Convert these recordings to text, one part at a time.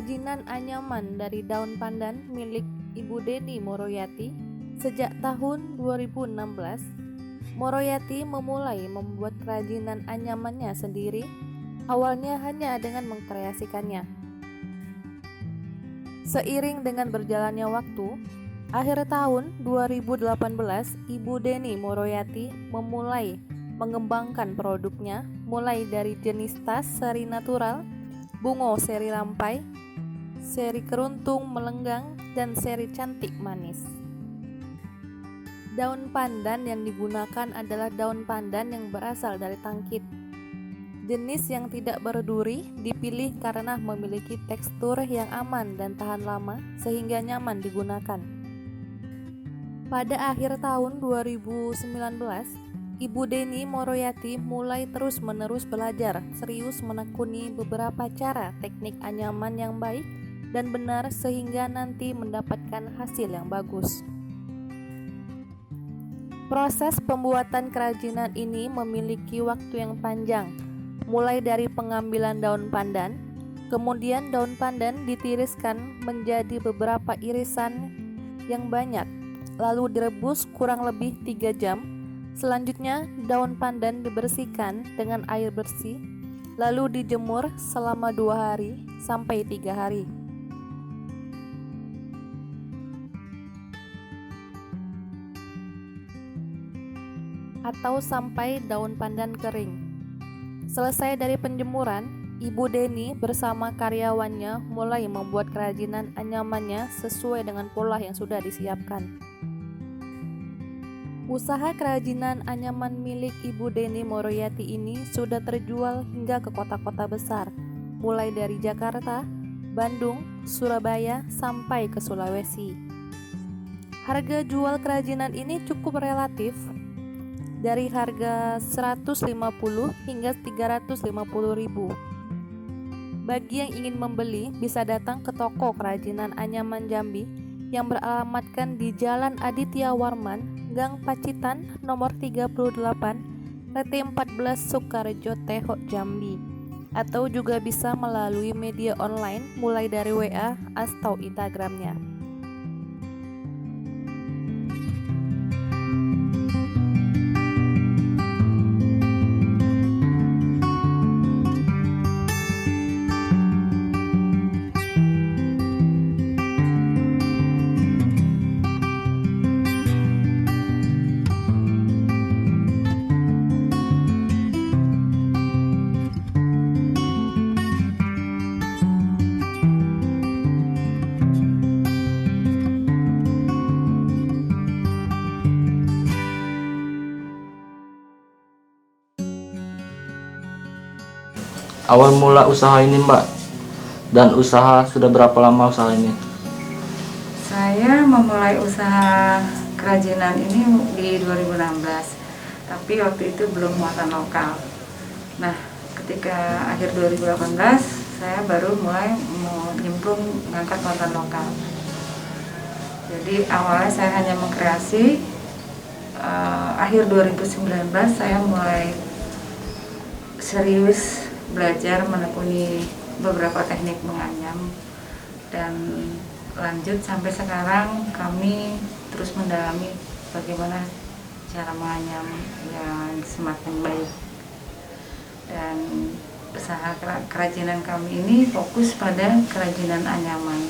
kerajinan anyaman dari daun pandan milik Ibu Deni Moroyati. Sejak tahun 2016, Moroyati memulai membuat kerajinan anyamannya sendiri, awalnya hanya dengan mengkreasikannya. Seiring dengan berjalannya waktu, akhir tahun 2018, Ibu Deni Moroyati memulai mengembangkan produknya mulai dari jenis tas seri natural, bungo seri rampai, seri keruntung melenggang, dan seri cantik manis. Daun pandan yang digunakan adalah daun pandan yang berasal dari tangkit. Jenis yang tidak berduri dipilih karena memiliki tekstur yang aman dan tahan lama sehingga nyaman digunakan. Pada akhir tahun 2019, Ibu Deni Moroyati mulai terus-menerus belajar serius menekuni beberapa cara teknik anyaman yang baik dan benar sehingga nanti mendapatkan hasil yang bagus. Proses pembuatan kerajinan ini memiliki waktu yang panjang, mulai dari pengambilan daun pandan, kemudian daun pandan ditiriskan menjadi beberapa irisan yang banyak, lalu direbus kurang lebih 3 jam. Selanjutnya, daun pandan dibersihkan dengan air bersih, lalu dijemur selama 2 hari sampai 3 hari. Atau sampai daun pandan kering. Selesai dari penjemuran, Ibu Deni bersama karyawannya mulai membuat kerajinan anyamannya sesuai dengan pola yang sudah disiapkan. Usaha kerajinan anyaman milik Ibu Deni Moroyati ini sudah terjual hingga ke kota-kota besar, mulai dari Jakarta, Bandung, Surabaya, sampai ke Sulawesi. Harga jual kerajinan ini cukup relatif, dari harga 150 hingga 350 ribu. Bagi yang ingin membeli bisa datang ke toko kerajinan anyaman Jambi yang beralamatkan di Jalan Aditya Warman, Gang Pacitan, nomor 38, RT 14 Sukarejo Tehok Jambi. Atau juga bisa melalui media online mulai dari WA atau Instagramnya. Awal mula usaha ini, Mbak, dan usaha sudah berapa lama usaha ini? Saya memulai usaha kerajinan ini di 2016, tapi waktu itu belum muatan lokal. Nah, ketika akhir 2018 saya baru mulai nyemplung mengangkat muatan lokal. Jadi awalnya saya hanya mengkreasi, akhir 2019 saya mulai serius belajar menekuni beberapa teknik menganyam, dan lanjut sampai sekarang kami terus mendalami bagaimana cara menganyam yang semakin baik. Dan usaha kerajinan kami ini fokus pada kerajinan anyaman.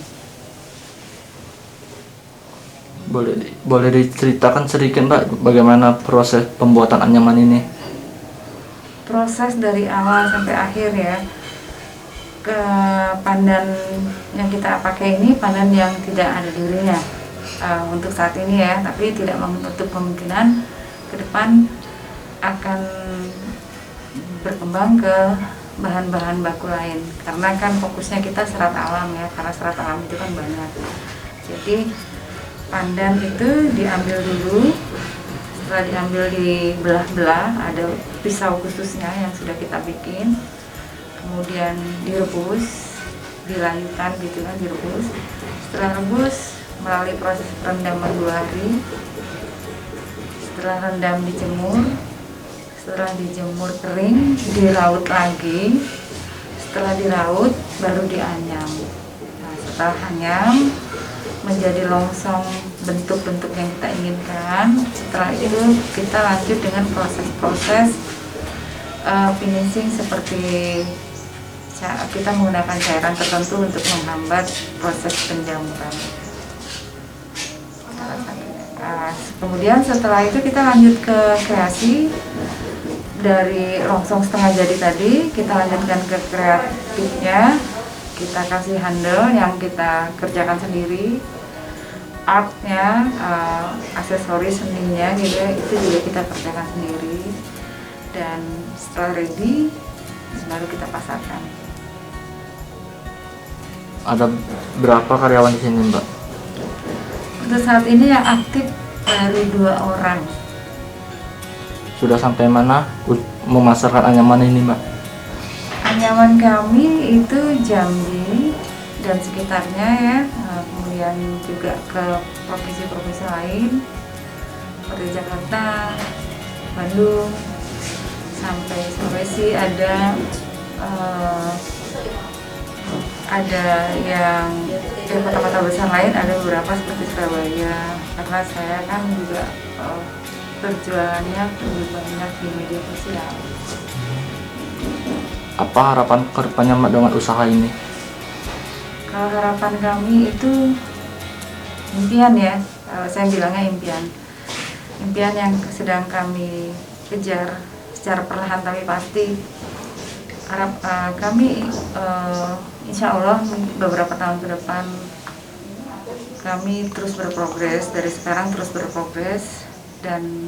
Boleh diceritakan sedikit, Mbak, bagaimana proses pembuatan anyaman ini? Proses dari awal sampai akhir ya. Ke pandan yang kita pakai ini pandan yang tidak ada durinya untuk saat ini ya, tapi tidak menutup kemungkinan ke depan akan berkembang ke bahan-bahan baku lain, karena kan fokusnya kita serat alam ya, karena serat alam itu kan banyak. Jadi pandan itu diambil dulu. Setelah diambil dibelah-belah, ada pisau khususnya yang sudah kita bikin, kemudian direbus, dilayukan gitu kan, direbus. Setelah rebus melalui proses perendaman 2 hari, setelah rendam dijemur, setelah dijemur kering diraut lagi, setelah diraut baru dianyam. setelah anyam menjadi longsong bentuk-bentuk yang kita inginkan. Setelah itu kita lanjut dengan proses-proses finishing seperti kita menggunakan cairan tertentu untuk menghambat proses penjamuran. Kemudian setelah itu kita lanjut ke kreasi. Dari longsong setengah jadi tadi kita lanjutkan ke kreatifnya. Kita kasih handle yang kita kerjakan sendiri, artnya, aksesoris seninya gitu, itu juga kita kerjakan sendiri. Dan setelah ready baru kita pasarkan. Ada berapa karyawan di sini, Mbak? Untuk saat ini yang aktif baru 2 orang. Sudah sampai mana memasarkan anyaman ini, Mbak? Anyaman kami itu Jambi dan sekitarnya ya, kemudian juga ke provinsi-provinsi lain seperti Jakarta, Bandung, sampai Sulawesi ada yang kota-kota besar lain, ada beberapa seperti Surabaya, karena saya kan juga berjualannya lebih banyak di media sosial. Apa harapan kedepannya, Mbak, dengan usaha ini? Kalau harapan kami itu impian ya, saya bilangnya impian yang sedang kami kejar secara perlahan tapi pasti. Kami insya Allah beberapa tahun ke depan kami terus berprogres, dari sekarang terus berprogres, dan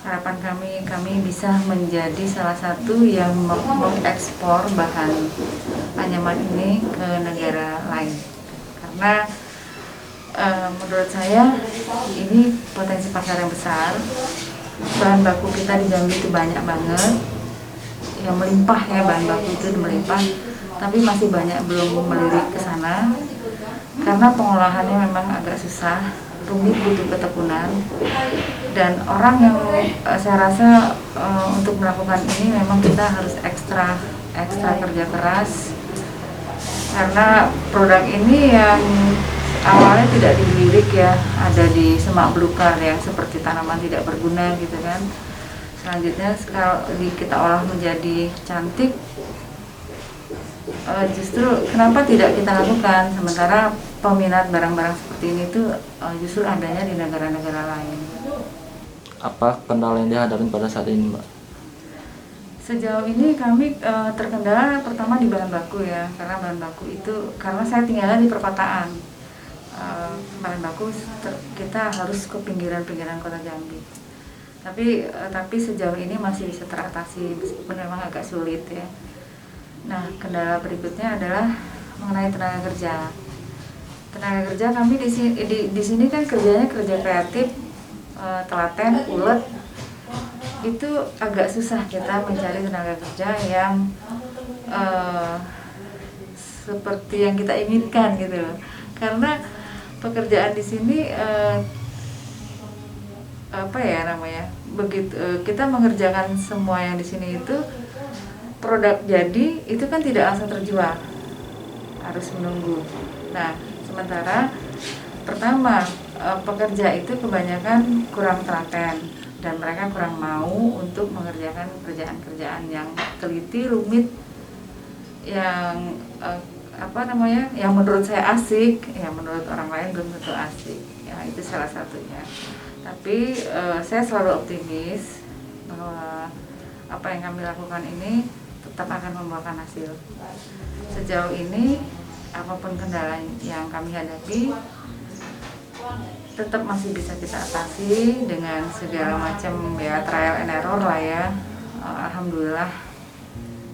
harapan kami bisa menjadi salah satu yang mengekspor bahan anyaman ini ke negara lain, karena menurut saya ini potensi pasar yang besar. Bahan baku kita di Jambi itu banyak banget, yang melimpah ya, bahan baku itu melimpah, tapi masih banyak belum melirik ke sana karena pengolahannya memang agak susah, rumit, butuh ketekunan. Dan orang yang saya rasa untuk melakukan ini memang kita harus ekstra kerja keras, karena produk ini yang awalnya tidak dilirik ya, ada di semak belukar ya, seperti tanaman tidak berguna gitu kan. Selanjutnya kalau kita olah menjadi cantik, justru kenapa tidak kita lakukan, sementara peminat barang-barang seperti ini tuh justru adanya di negara-negara lain. Apa kendala yang dihadapi pada saat ini, Mbak? Sejauh ini kami terkendala pertama di bahan baku ya, karena bahan baku itu, karena saya tinggalnya di perkotaan, bahan baku kita harus ke pinggiran-pinggiran kota Jambi. Tapi sejauh ini masih bisa teratasi, meskipun memang agak sulit ya. Nah, kendala berikutnya adalah mengenai tenaga kerja. Tenaga kerja kami di sini kan kerjanya kerja kreatif, telaten, ulet. Itu agak susah kita mencari tenaga kerja yang seperti yang kita inginkan gitu loh. Karena pekerjaan di sini begitu kita mengerjakan semua yang di sini itu, produk jadi itu kan tidak langsung terjual, harus menunggu. Nah, sementara pertama pekerja itu kebanyakan kurang telaten dan mereka kurang mau untuk mengerjakan kerjaan-kerjaan yang teliti, rumit, yang yang menurut saya asik, yang menurut orang lain belum tentu asik. Ya, itu salah satunya. Tapi saya selalu optimis bahwa apa yang kami lakukan ini tetap akan membuahkan hasil. Sejauh ini apapun kendala yang kami hadapi tetap masih bisa kita atasi dengan segala macam ya, trial and error lah ya. Alhamdulillah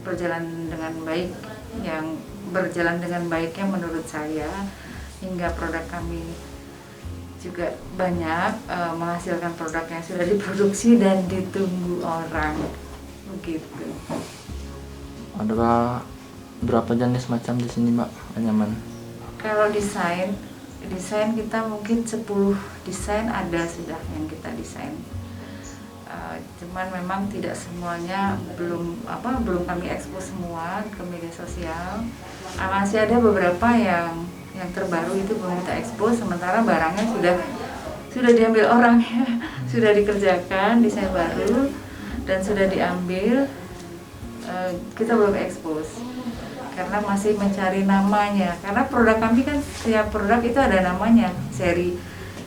berjalan dengan baik, yang berjalan dengan baiknya menurut saya, hingga produk kami juga banyak menghasilkan produk yang sudah diproduksi dan ditunggu orang begitu. Ada berapa jenis macam di sini, Mbak, anyaman? Kalau desain kita mungkin 10 desain ada sudah yang kita desain. Cuman memang tidak semuanya belum kami ekspos semua ke media sosial. Masih ada beberapa yang terbaru itu belum kita ekspos, sementara barangnya sudah diambil orang ya, sudah dikerjakan desain baru dan sudah diambil. Kita belum ekspos karena masih mencari namanya, karena produk kami kan setiap produk itu ada namanya. Seri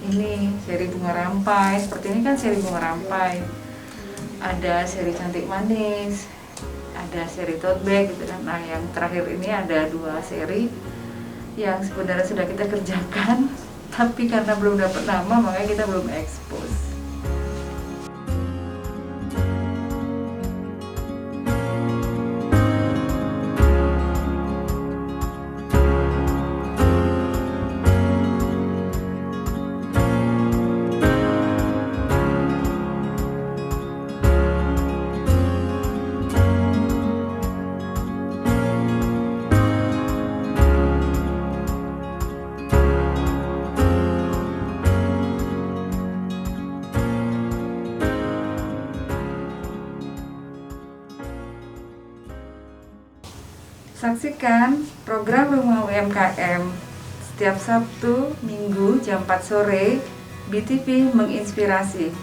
ini seri bunga rampai, seperti ini kan seri bunga rampai, ada seri cantik manis, ada seri tote bag gitu kan. Nah yang terakhir ini ada 2 seri yang sebenarnya sudah kita kerjakan tapi karena belum dapat nama makanya kita belum ekspos. Saksikan program Rumah UMKM setiap Sabtu, Minggu jam 4 sore, BTV menginspirasi.